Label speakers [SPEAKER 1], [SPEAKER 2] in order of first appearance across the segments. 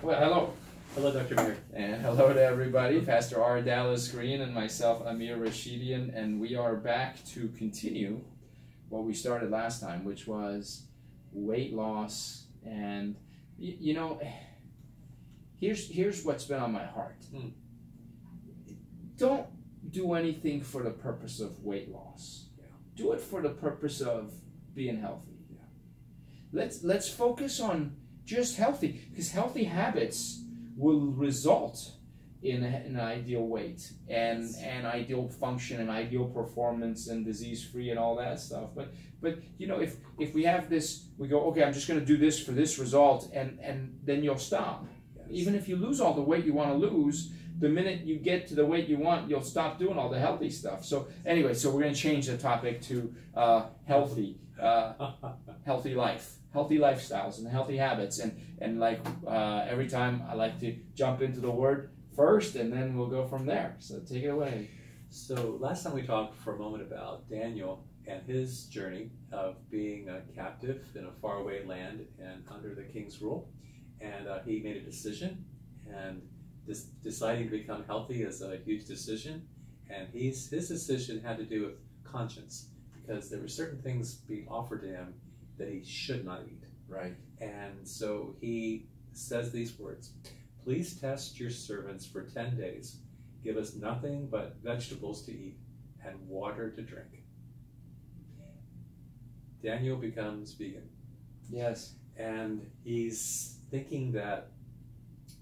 [SPEAKER 1] Well, hello.
[SPEAKER 2] Hello, Dr. Amir.
[SPEAKER 1] And hello to everybody. Pastor R. Dallas Green and myself, Amir Rashidian, and we are back to continue what we started last time, which was weight loss. And, you know, here's what's been on my heart. Don't do anything for the purpose of weight loss.
[SPEAKER 2] Yeah.
[SPEAKER 1] Do it for the purpose of being healthy.
[SPEAKER 2] Yeah.
[SPEAKER 1] Let's focus on just healthy, because healthy habits will result in an ideal weight and ideal function and ideal performance and disease-free and all that stuff. But you know, if we have this, we go, okay, I'm just going to do this for this result, and then you'll stop.
[SPEAKER 2] Yes.
[SPEAKER 1] Even if you lose all the weight you want to lose, the minute you get to the weight you want, you'll stop doing all the healthy stuff. So anyway, so we're going to change the topic to healthy life. Healthy lifestyles and healthy habits, and like every time I like to jump into the word first, and then we'll go from there. So take it away.
[SPEAKER 2] So last time we talked for a moment about Daniel and his journey of being a captive in a faraway land and under the king's rule, and he made a decision, and deciding to become healthy is a huge decision, and his decision had to do with conscience, because there were certain things being offered to him that he should not eat.
[SPEAKER 1] Right.
[SPEAKER 2] And so he says these words: "Please test your servants for 10 days. Give us nothing but vegetables to eat and water to drink." Daniel becomes vegan.
[SPEAKER 1] Yes.
[SPEAKER 2] And he's thinking that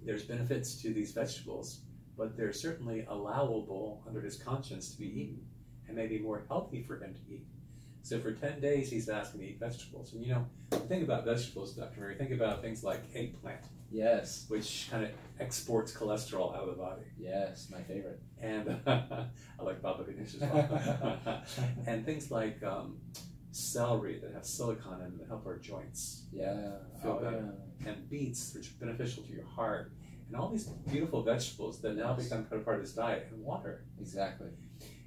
[SPEAKER 2] there's benefits to these vegetables, but they're certainly allowable under his conscience to be eaten, and maybe more healthy for him to eat. So for 10 days, he's asking to eat vegetables. And you know, think about vegetables, Dr. Mary. Think about things like eggplant.
[SPEAKER 1] Yes.
[SPEAKER 2] Which kind of exports cholesterol out of the body.
[SPEAKER 1] Yes, my favorite.
[SPEAKER 2] And I like baba ganoush as well. And things like celery that have silicon in them that help our joints.
[SPEAKER 1] Yeah.
[SPEAKER 2] Feel better. And beets, which are beneficial to your heart. And all these beautiful vegetables that now become kind of part of his diet, and water.
[SPEAKER 1] Exactly.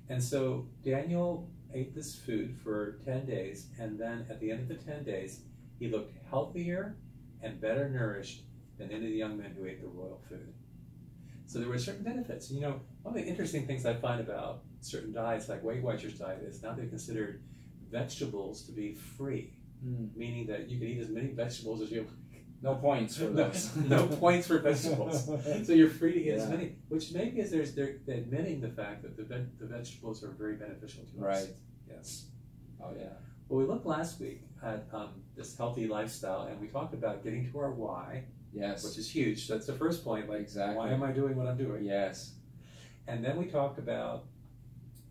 [SPEAKER 2] And so Daniel ate this food for 10 days, and then at the end of the 10 days, he looked healthier and better nourished than any of the young men who ate the royal food. So there were certain benefits. You know, one of the interesting things I find about certain diets, like Weight Watchers diet, is now they're considered vegetables to be free, meaning that you can eat as many vegetables as you like.
[SPEAKER 1] No points for those.
[SPEAKER 2] No points for vegetables. So you're free to eat as many, which maybe is they're admitting the fact that the vegetables are very beneficial to us.
[SPEAKER 1] Right.
[SPEAKER 2] Yes.
[SPEAKER 1] Oh yeah.
[SPEAKER 2] Well, we looked last week at this healthy lifestyle, and we talked about getting to our why.
[SPEAKER 1] Yes.
[SPEAKER 2] Which is huge. So that's the first point. Like,
[SPEAKER 1] exactly.
[SPEAKER 2] Why am I doing what I'm doing?
[SPEAKER 1] Yes. And
[SPEAKER 2] then we talked about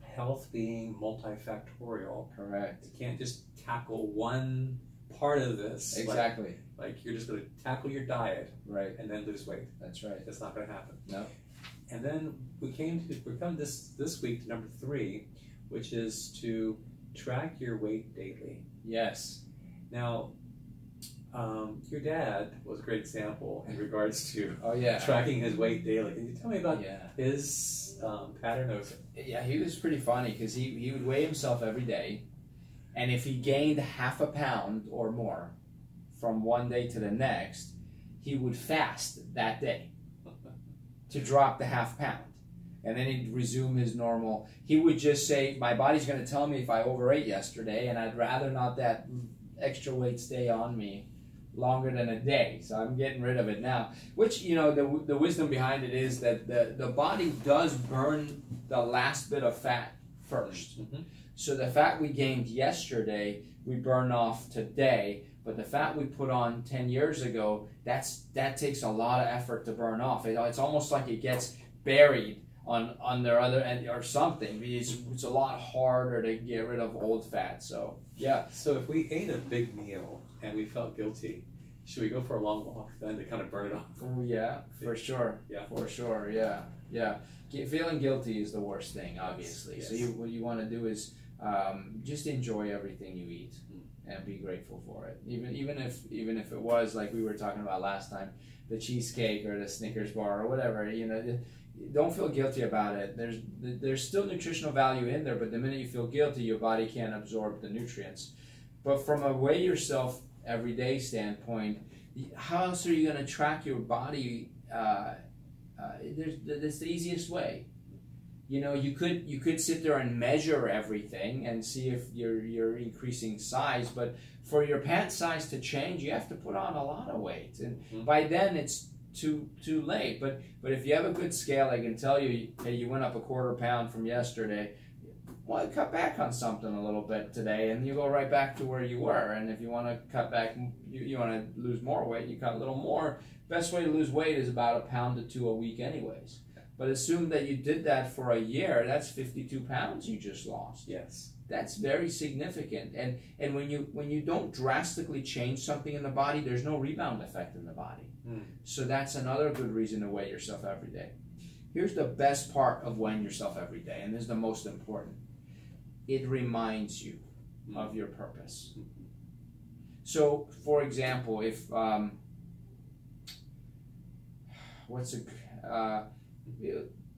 [SPEAKER 2] health being multifactorial.
[SPEAKER 1] Correct.
[SPEAKER 2] You can't just tackle one part of this.
[SPEAKER 1] Exactly.
[SPEAKER 2] Like you're just going to tackle your diet,
[SPEAKER 1] right,
[SPEAKER 2] and then lose weight.
[SPEAKER 1] That's right.
[SPEAKER 2] That's not going to happen.
[SPEAKER 1] No.
[SPEAKER 2] And then we come this week to number 3, which is to track your weight daily.
[SPEAKER 1] Yes.
[SPEAKER 2] Now, your dad was a great example in regards to tracking his weight daily. Can you tell me about his pattern of?
[SPEAKER 1] Yeah, he was pretty funny because he would weigh himself every day, and if he gained half a pound or more from one day to the next, he would fast that day to drop the half pound. And then he'd resume his normal. He would just say, my body's going to tell me if I overate yesterday, and I'd rather not that extra weight stay on me longer than a day. So I'm getting rid of it now. Which, you know, the wisdom behind it is that the body does burn the last bit of fat first. So the fat we gained yesterday, we burn off today. But the fat we put on 10 years ago, that takes a lot of effort to burn off. It's almost like it gets buried on their other end or something. It's a lot harder to get rid of old fat. So yeah.
[SPEAKER 2] So if we ate a big meal and we felt guilty, should we go for a long walk then to kind of burn it off?
[SPEAKER 1] Oh yeah, for sure. Yeah, for sure. Yeah, yeah. Feeling guilty is the worst thing, obviously. Yes. So what you want to do is just enjoy everything you eat. And be grateful for it, even if it was like we were talking about last time, the cheesecake or the Snickers bar or whatever. You know, don't feel guilty about it. There's still nutritional value in there, but the minute you feel guilty, your body can't absorb the nutrients. But from a weigh yourself everyday standpoint, How else are you going to track your body? That's the easiest way. You know, you could sit there and measure everything and see if you're increasing size, but for your pant size to change, you have to put on a lot of weight, and by then it's too late. But if you have a good scale, I can tell you, hey, you went up a quarter pound from yesterday. Well, cut back on something a little bit today, and you go right back to where you were. And if you want to cut back, you want to lose more weight, you cut a little more. Best way to lose weight is about 1 pound to 2 a week, anyways. But assume that you did that for a year. That's 52 pounds you just lost.
[SPEAKER 2] Yes,
[SPEAKER 1] that's very significant. And when you don't drastically change something in the body, there's no rebound effect in the body. So that's another good reason to weigh yourself every day. Here's the best part of weighing yourself every day, and this is the most important. It reminds you of your purpose. So, for example, if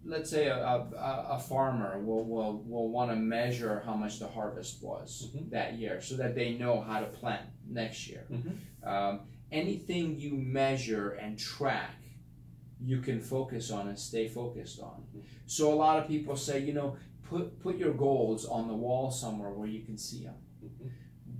[SPEAKER 1] let's say a farmer will want to measure how much the harvest was that year, so that they know how to plant next year. Anything you measure and track, you can focus on and stay focused on. So a lot of people say, you know, put your goals on the wall somewhere where you can see them.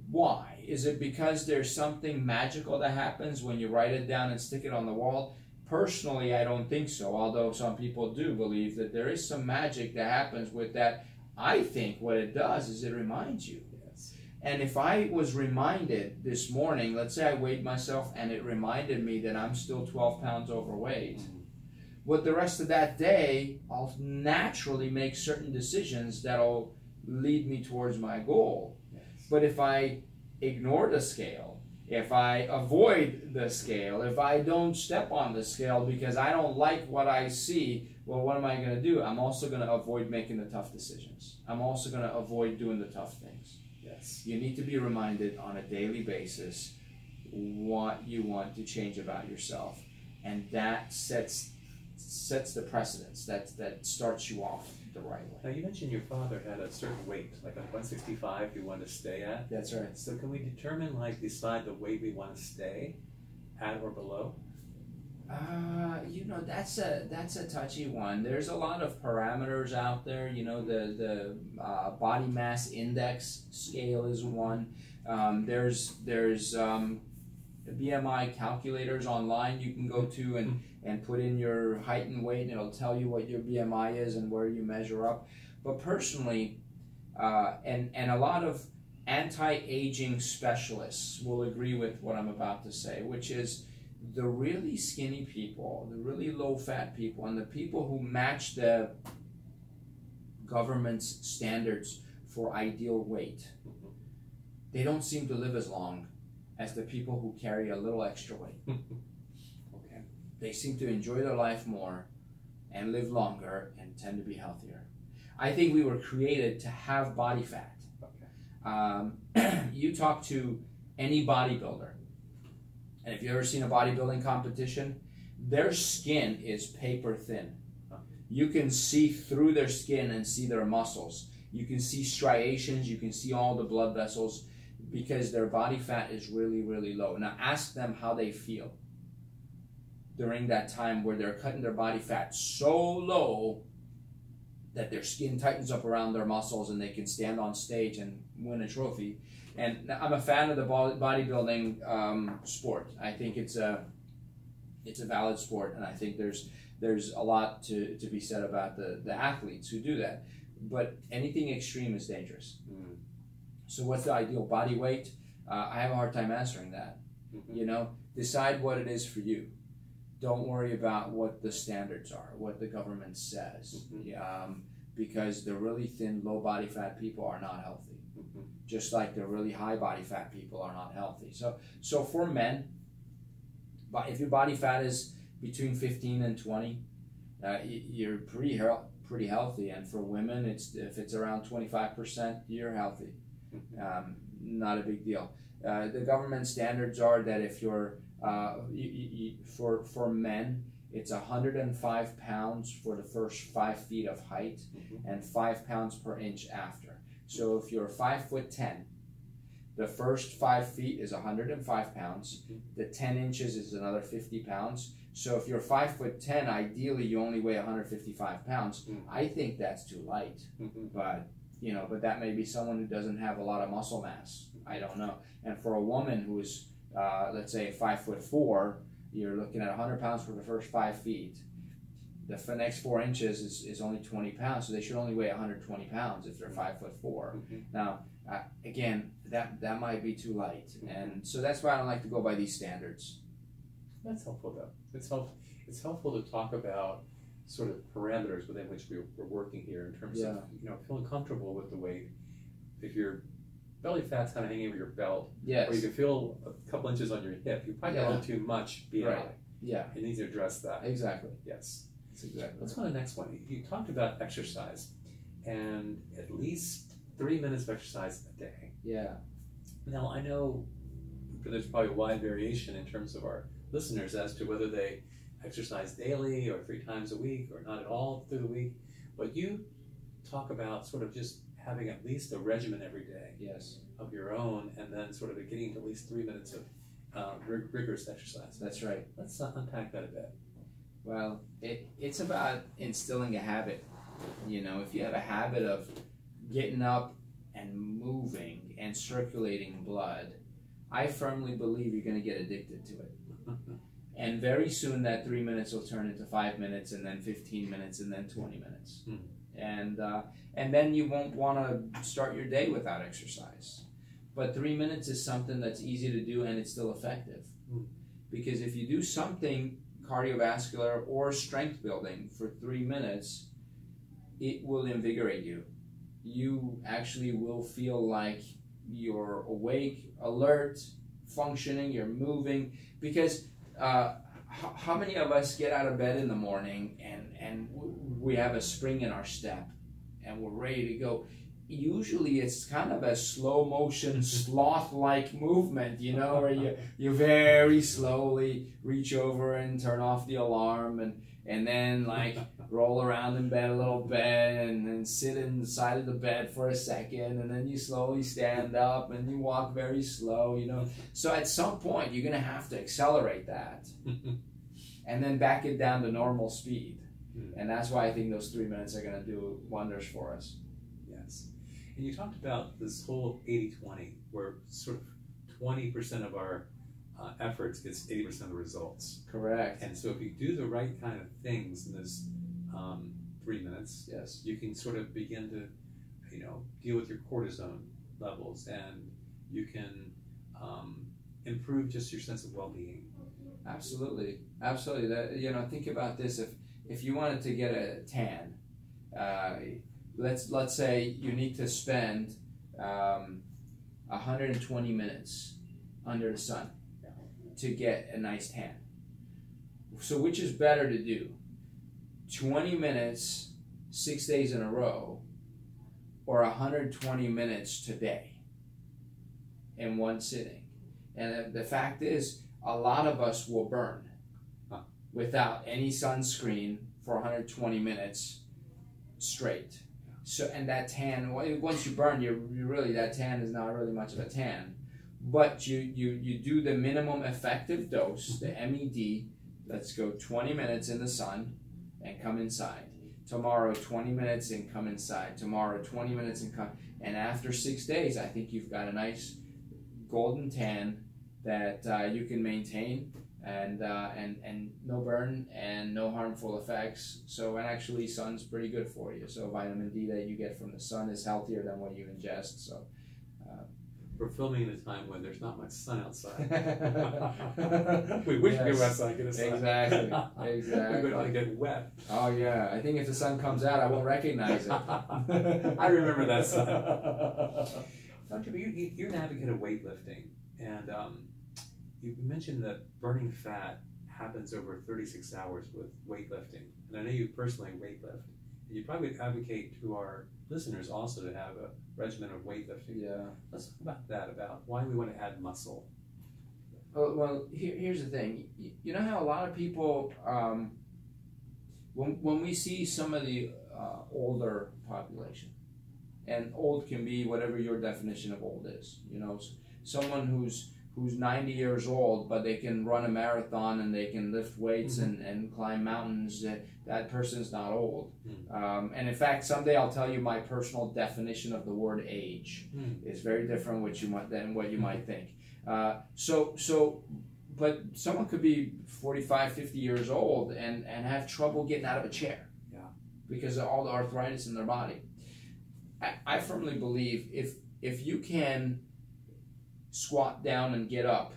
[SPEAKER 1] Why? Is it because there's something magical that happens when you write it down and stick it on the wall? Personally, I don't think so, although some people do believe that there is some magic that happens with that. I think what it does is it reminds you. Yes. And if I was reminded this morning, let's say I weighed myself and it reminded me that I'm still 12 pounds overweight, with the rest of that day, I'll naturally make certain decisions that'll lead me towards my goal. Yes. But if I ignore the scale, if I avoid the scale, if I don't step on the scale because I don't like what I see, well, what am I going to do? I'm also going to avoid making the tough decisions. I'm also going to avoid doing the tough things. Yes. You need to be reminded on a daily basis what you want to change about yourself. And that sets the precedence. That starts you off the right way.
[SPEAKER 2] Now, you mentioned your father had a certain weight, like a 165 you want to stay at.
[SPEAKER 1] That's right.
[SPEAKER 2] So can we determine, decide the weight we want to stay at or below?
[SPEAKER 1] You know, that's a touchy one. There's a lot of parameters out there. You know, the body mass index scale is one. There's BMI calculators online you can go to and put in your height and weight, and it'll tell you what your BMI is and where you measure up. But personally, and a lot of anti-aging specialists will agree with what I'm about to say, which is the really skinny people, the really low-fat people, and the people who match the government's standards for ideal weight, they don't seem to live as long as the people who carry a little extra weight. Okay. They seem to enjoy their life more and live longer and tend to be healthier. I think we were created to have body fat. Okay. You talk to any bodybuilder, and if you've ever seen a bodybuilding competition, their skin is paper thin. You can see through their skin and see their muscles. You can see striations, you can see all the blood vessels, because their body fat is really, really low. Now ask them how they feel during that time where they're cutting their body fat so low that their skin tightens up around their muscles and they can stand on stage and win a trophy. And I'm a fan of the bodybuilding sport. I think it's a valid sport, and I think there's a lot to be said about the athletes who do that. But anything extreme is dangerous. So what's the ideal body weight? I have a hard time answering that. You know, decide what it is for you. Don't worry about what the standards are, what the government says, because the really thin, low body fat people are not healthy. Just like the really high body fat people are not healthy. So for men, if your body fat is between 15 and 20, you're pretty healthy. And for women, if it's around 25%, you're healthy. Not a big deal. The government standards are that if you're for men, it's 105 pounds for the first 5 feet of height and 5 pounds per inch after. So if you're 5'10", The first 5 feet is 105 pounds. The 10 inches is another 50 pounds. So if you're 5'10", ideally you only weigh 155 pounds. I think that's too light, but but that may be someone who doesn't have a lot of muscle mass. I don't know. And for a woman who is, let's say 5'4", you're looking at 100 pounds for the first 5 feet. The next 4 inches is only 20 pounds, so they should only weigh 120 pounds if they're 5'4". Now, again, that might be too light, and so that's why I don't like to go by these standards.
[SPEAKER 2] That's helpful, though. It's helpful to talk about sort of parameters within which we're working here in terms of feeling comfortable with the weight. If your belly fat's kind of hanging over your belt,
[SPEAKER 1] yes,
[SPEAKER 2] or you can feel a couple inches on your hip, you probably got a little too much BMI.
[SPEAKER 1] Right. Yeah,
[SPEAKER 2] it needs to address that.
[SPEAKER 1] Exactly.
[SPEAKER 2] Yes.
[SPEAKER 1] That's exactly.
[SPEAKER 2] Let's go to the next one. You talked about exercise, and at least 3 minutes of exercise a day.
[SPEAKER 1] Yeah.
[SPEAKER 2] Now I know there's probably a wide variation in terms of our listeners as to whether they exercise daily or 3 times a week or not at all through the week, but you talk about sort of just having at least a regimen every day.
[SPEAKER 1] Yes.
[SPEAKER 2] Of your own, and then sort of getting to at least 3 minutes of rigorous exercise.
[SPEAKER 1] That's right.
[SPEAKER 2] Let's unpack that a bit.
[SPEAKER 1] Well, it's about instilling a habit. If you have a habit of getting up and moving and circulating blood, I firmly believe you're going to get addicted to it. And very soon that 3 minutes will turn into 5 minutes, and then 15 minutes, and then 20 minutes. And then you won't want to start your day without exercise. But 3 minutes is something that's easy to do, and it's still effective. Because if you do something cardiovascular or strength building for 3 minutes, it will invigorate you. You actually will feel like you're awake, alert, functioning, you're moving. Because how many of us get out of bed in the morning and we have a spring in our step and we're ready to go? Usually it's kind of a slow motion, sloth-like movement, where you very slowly reach over and turn off the alarm and then like roll around in bed a little bit and then sit in the side of the bed for a second, and then you slowly stand up and you walk very slow, So at some point you're going to have to accelerate that and then back it down to normal speed. And that's why I think those 3 minutes are going to do wonders for us.
[SPEAKER 2] Yes. And you talked about this whole 80-20, where sort of 20% of our efforts gets 80% of the results.
[SPEAKER 1] Correct.
[SPEAKER 2] And so if you do the right kind of things in this 3 minutes,
[SPEAKER 1] yes,
[SPEAKER 2] you can sort of begin to, deal with your cortisone levels, and you can improve just your sense of well-being.
[SPEAKER 1] Absolutely, absolutely. That think about this. If you wanted to get a tan, let's say you need to spend 120 minutes under the sun to get a nice tan. So which is better to do? 20 minutes 6 days in a row, or 120 minutes today in one sitting? And the fact is, a lot of us will burn without any sunscreen for 120 minutes straight. So, and that tan, once you burn, you really, that tan is not really much of a tan. But you do the minimum effective dose, the MED. Let's go 20 minutes in the sun and come inside. Tomorrow, 20 minutes and come inside. Tomorrow, 20 minutes and come. And after 6 days, I think you've got a nice golden tan that you can maintain, and no burn and no harmful effects. So, and actually sun's pretty good for you. So vitamin D that you get from the sun is healthier than what you ingest. So
[SPEAKER 2] we're filming at a time when there's not much sun outside. We wish we were outside get a sun.
[SPEAKER 1] Exactly.
[SPEAKER 2] We're going to get wet.
[SPEAKER 1] Oh yeah, I think if the sun comes out, I won't recognize it.
[SPEAKER 2] I remember that sun. Dr. You're an advocate of weightlifting, and you mentioned that burning fat happens over 36 hours with weightlifting. And I know you personally weightlift. And you probably would advocate to our listeners also to have a regimen of weightlifting.
[SPEAKER 1] Yeah.
[SPEAKER 2] Let's talk about that, about why we want to add muscle.
[SPEAKER 1] Well, here's the thing. You know how a lot of people, when we see some of the older population, and old can be whatever your definition of old is. You know, someone who's 90 years old, but they can run a marathon and they can lift weights and climb mountains, that person's not old. And in fact, someday I'll tell you my personal definition of the word age is very different than what you might think. But someone could be 45, 50 years old and have trouble getting out of a chair because of all the arthritis in their body. I firmly believe if you can squat down and get up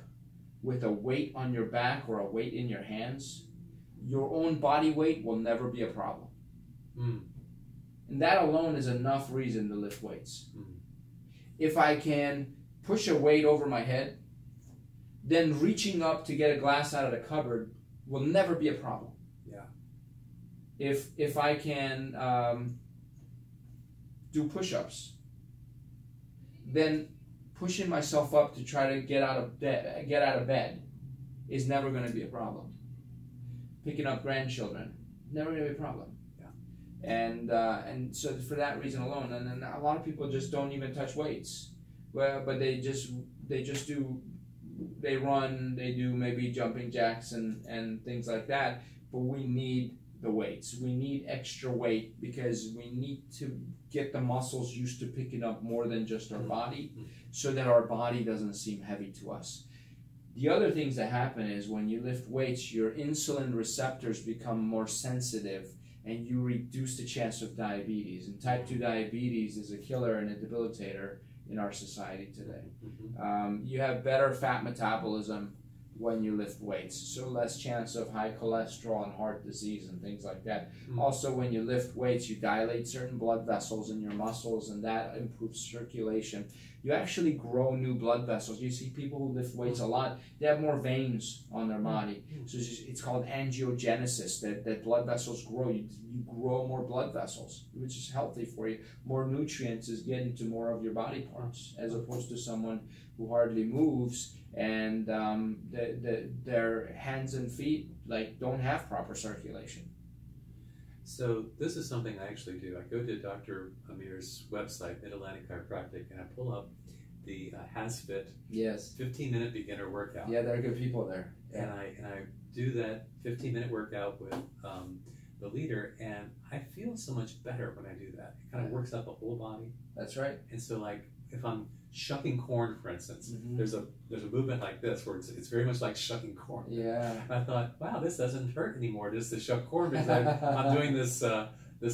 [SPEAKER 1] with a weight on your back or a weight in your hands, your own body weight will never be a problem. And that alone is enough reason to lift weights. If I can push a weight over my head, then reaching up to get a glass out of the cupboard will never be a problem. If I can do push-ups, then pushing myself up to try to get out of bed is never going to be a problem. Picking up grandchildren, never going to be a problem. And so for that reason alone, and then a lot of people just don't even touch weights. Well, but they run, they do maybe jumping jacks and things like that. But we need the weights. We need extra weight because we need to get the muscles used to picking up more than just our body, so that our body doesn't seem heavy to us. The other things that happen is when you lift weights, your insulin receptors become more sensitive and you reduce the chance of diabetes. And type 2 diabetes is a killer and a debilitator in our society today. You have better fat metabolism when you lift weights, so less chance of high cholesterol and heart disease and things like that. Also, when you lift weights, you dilate certain blood vessels in your muscles, and that improves circulation. You actually grow new blood vessels. You see people who lift weights a lot, they have more veins on their body. So it's called angiogenesis, that blood vessels grow. You grow more blood vessels, which is healthy for you. More nutrients is getting to more of your body parts, as opposed to someone who hardly moves and their hands and feet don't have proper circulation.
[SPEAKER 2] So this is something I actually do. I go to Dr. Amir's website, Mid-Atlantic Chiropractic, and I pull up the HasFit 15-minute beginner workout.
[SPEAKER 1] Yeah, there are good people there.
[SPEAKER 2] And I do that 15-minute workout with the leader, and I feel so much better when I do that. It kind of works out the whole body.
[SPEAKER 1] That's right.
[SPEAKER 2] And so, if I'm shucking corn, for instance, there's a movement like this where it's very much like shucking corn. And I thought, wow, this doesn't hurt anymore just to shuck corn because I'm doing this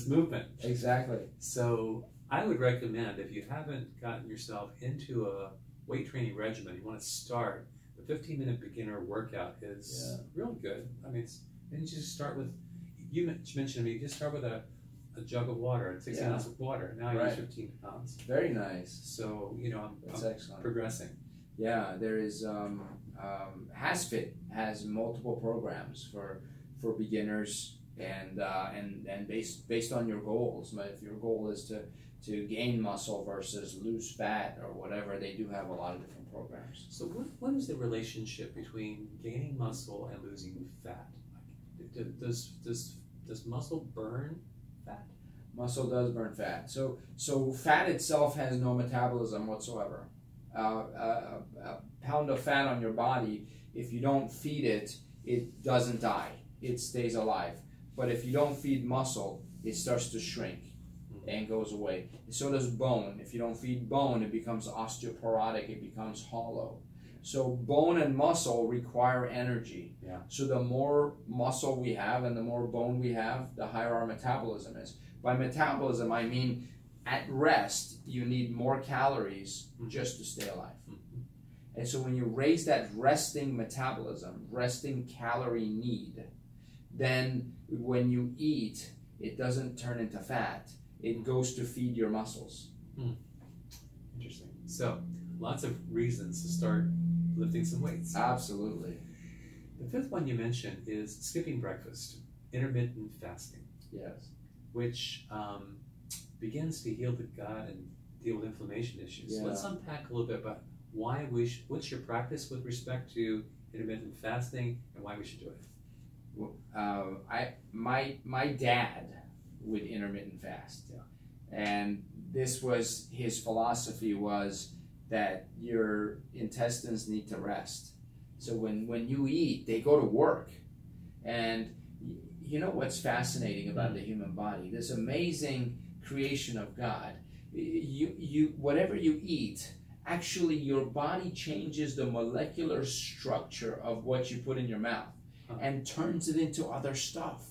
[SPEAKER 2] movement.
[SPEAKER 1] Exactly.
[SPEAKER 2] So I would recommend, if you haven't gotten yourself into a weight training regimen, you want to start, the 15-minute beginner workout is real good. I mean, and you just start with, you mentioned to me, you just start with a jug of water and 16 ounces of water. Now I use 15 pounds.
[SPEAKER 1] Very nice.
[SPEAKER 2] So, I'm progressing.
[SPEAKER 1] Yeah, there is, HasFit has multiple programs for beginners and based on your goals. If your goal is to gain muscle versus lose fat or whatever, they do have a lot of different programs.
[SPEAKER 2] So what is the relationship between gaining muscle and losing fat? Does muscle burn fat?
[SPEAKER 1] Muscle does burn fat. So fat itself has no metabolism whatsoever. A pound of fat on your body, if you don't feed it, it doesn't die. It stays alive. But if you don't feed muscle, it starts to shrink and goes away. So does bone. If you don't feed bone, it becomes osteoporotic. It becomes hollow. So bone and muscle require energy. So the more muscle we have and the more bone we have, the higher our metabolism is. By metabolism, I mean at rest, you need more calories just to stay alive. And so when you raise that resting metabolism, resting calorie need, then when you eat, it doesn't turn into fat. It goes to feed your muscles.
[SPEAKER 2] Interesting. So lots of reasons to start lifting some weights.
[SPEAKER 1] Absolutely.
[SPEAKER 2] The fifth one you mentioned is skipping breakfast, intermittent fasting.
[SPEAKER 1] Yes.
[SPEAKER 2] Which begins to heal the gut and deal with inflammation issues. So let's unpack a little bit about what's your practice with respect to intermittent fasting and why we should do it.
[SPEAKER 1] My dad would intermittent fast, And this was his philosophy, was that your intestines need to rest. So when you eat, they go to work. And you know what's fascinating about the human body? This amazing creation of God. Whatever you eat, actually your body changes the molecular structure of what you put in your mouth and turns it into other stuff.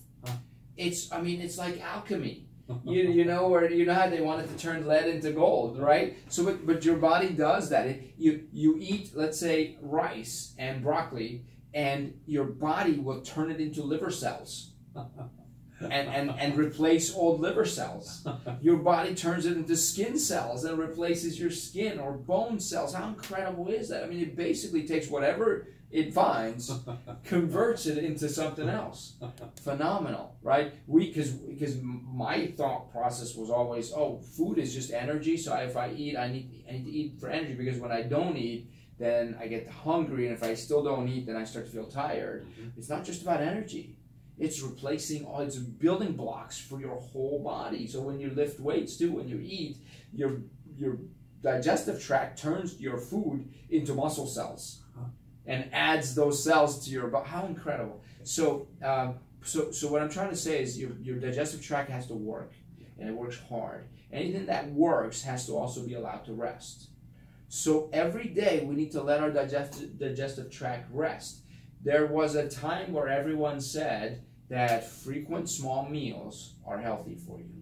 [SPEAKER 1] It's like alchemy. You know how they wanted to turn lead into gold, right? So, but your body does that. You eat, let's say, rice and broccoli, and your body will turn it into liver cells, and replace old liver cells. Your body turns it into skin cells and replaces your skin or bone cells. How incredible is that? I mean, it basically takes whatever it finds, converts it into something else. Phenomenal, right? Because my thought process was always, oh, food is just energy. So if I eat, I need to eat for energy, because when I don't eat, then I get hungry, and if I still don't eat, then I start to feel tired. It's not just about energy. It's replacing it's building blocks for your whole body. So when you lift weights too, when you eat, your digestive tract turns your food into muscle cells and adds those cells to your body. How incredible! So what I'm trying to say is your digestive tract has to work, and it works hard. Anything that works has to also be allowed to rest. So every day we need to let our digestive tract rest. There was a time where everyone said that frequent small meals are healthy for you.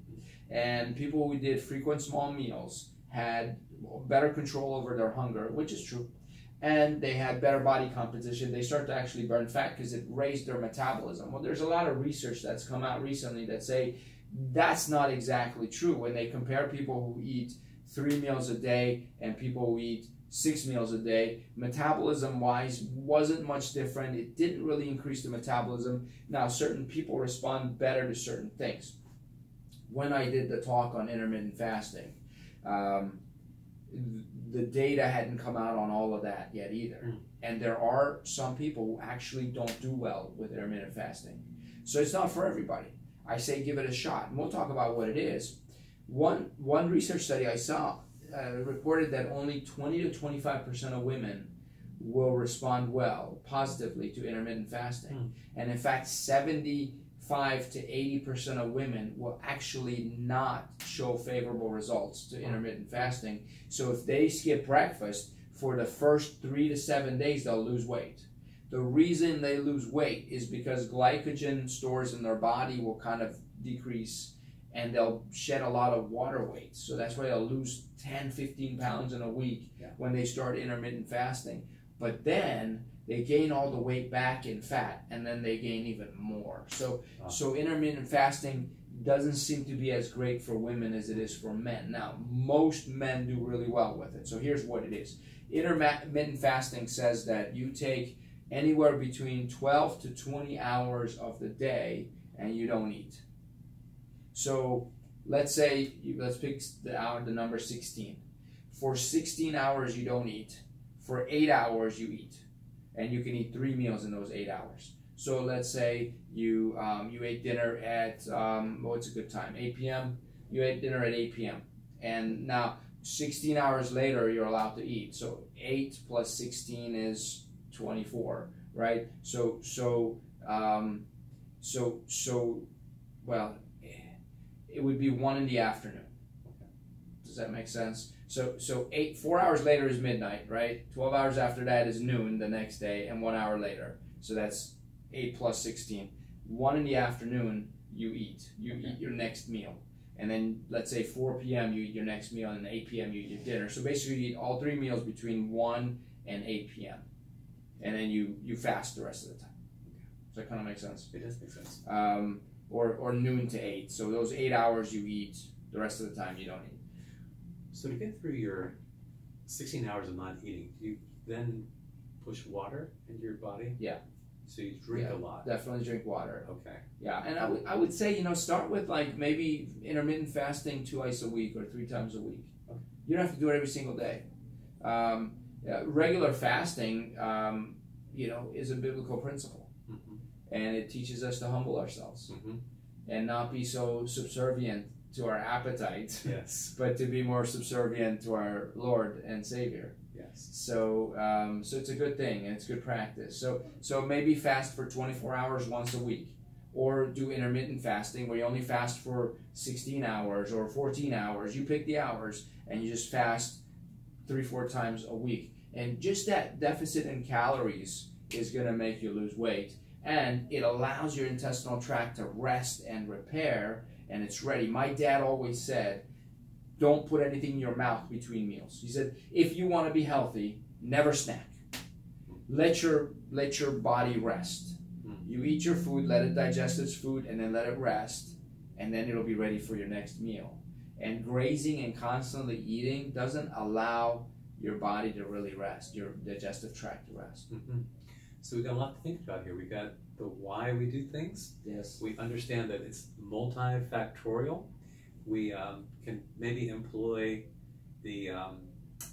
[SPEAKER 1] And people who did frequent small meals had better control over their hunger, which is true. And they had better body composition. They start to actually burn fat because it raised their metabolism. Well, there's a lot of research that's come out recently that say that's not exactly true. When they compare people who eat 3 meals a day and people who eat 6 meals a day, metabolism-wise, wasn't much different. It didn't really increase the metabolism. Now, certain people respond better to certain things. When I did the talk on intermittent fasting, the data hadn't come out on all of that yet either. And there are some people who actually don't do well with intermittent fasting. So it's not for everybody. I say give it a shot. And we'll talk about what it is. One research study I saw reported that only 20 to 25% of women will respond positively to intermittent fasting. And in fact, 75 to 80% of women will actually not show favorable results to intermittent fasting. So if they skip breakfast for the first 3 to 7 days, they'll lose weight. The reason they lose weight is because glycogen stores in their body will kind of decrease, and they'll shed a lot of water weight. So that's why they'll lose 10, 15 pounds in a week when they start intermittent fasting. But then they gain all the weight back in fat, and then they gain even more. So intermittent fasting doesn't seem to be as great for women as it is for men. Now, most men do really well with it. So here's what it is. Intermittent fasting says that you take anywhere between 12 to 20 hours of the day and you don't eat. So let's say, let's pick the number 16. For 16 hours you don't eat. For 8 hours you eat. And you can eat 3 meals in those 8 hours. So let's say you ate dinner at, what's a good time? 8 p.m.? You ate dinner at 8 p.m. And now 16 hours later you're allowed to eat. So 8 plus 16 is 24, right? Well, it would be 1 in the afternoon. Does that make sense? So 4 hours later is midnight, right? 12 hours after that is noon the next day, and 1 hour later. So that's 8 plus 16. 1 in the afternoon, you eat. You eat your next meal. And then let's say 4 p.m. you eat your next meal, and 8 p.m. you eat your dinner. So basically you eat all 3 meals between 1 and 8 p.m. And then you fast the rest of the time. Does that kind of make sense?
[SPEAKER 2] It does make sense.
[SPEAKER 1] Or noon to 8. So those 8 hours you eat, the rest of the time you don't eat.
[SPEAKER 2] So to get through your 16 hours of not eating, do you then push water into your body?
[SPEAKER 1] Yeah.
[SPEAKER 2] So you drink a lot.
[SPEAKER 1] Definitely drink water.
[SPEAKER 2] Okay.
[SPEAKER 1] Yeah, and I would say, start with like maybe intermittent fasting twice a week or 3 times a week. Okay. You don't have to do it every single day. Regular fasting, is a biblical principle. And it teaches us to humble ourselves and not be so subservient to our appetite,
[SPEAKER 2] Yes.
[SPEAKER 1] but to be more subservient to our Lord and Savior.
[SPEAKER 2] Yes.
[SPEAKER 1] So, so it's a good thing and it's good practice. So maybe fast for 24 hours once a week, or do intermittent fasting where you only fast for 16 hours or 14 hours. You pick the hours and you just fast 3-4 times a week. And just that deficit in calories is going to make you lose weight. And it allows your intestinal tract to rest and repair, and it's ready. My dad always said, don't put anything in your mouth between meals. He said, if you want to be healthy, never snack. Let your body rest. You eat your food, let it digest its food, and then let it rest, and then it'll be ready for your next meal. And grazing and constantly eating doesn't allow your body to really rest, your digestive tract to rest.
[SPEAKER 2] Mm-hmm. So we've got a lot to think about here. We've got the why we do things.
[SPEAKER 1] Yes.
[SPEAKER 2] We understand that it's multifactorial. We can maybe employ the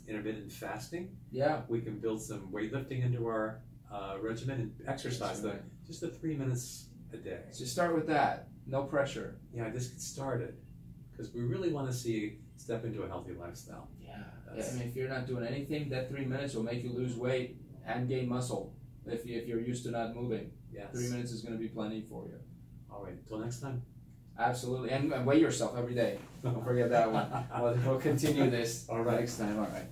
[SPEAKER 2] intermittent fasting.
[SPEAKER 1] Yeah.
[SPEAKER 2] We can build some weightlifting into our regimen and exercise
[SPEAKER 1] That's right.
[SPEAKER 2] just the 3 minutes a day.
[SPEAKER 1] So start with that. No pressure.
[SPEAKER 2] Yeah, just get started, because we really want to see step into a healthy lifestyle.
[SPEAKER 1] Yeah. I mean, if you're not doing anything, that 3 minutes will make you lose weight and gain muscle. If you're used to not moving,
[SPEAKER 2] Yes.
[SPEAKER 1] 3 minutes is going to be plenty for you.
[SPEAKER 2] All right. Until next time.
[SPEAKER 1] Absolutely. And weigh yourself every day. Don't forget that one. We'll continue this
[SPEAKER 2] All right.
[SPEAKER 1] next time. All right.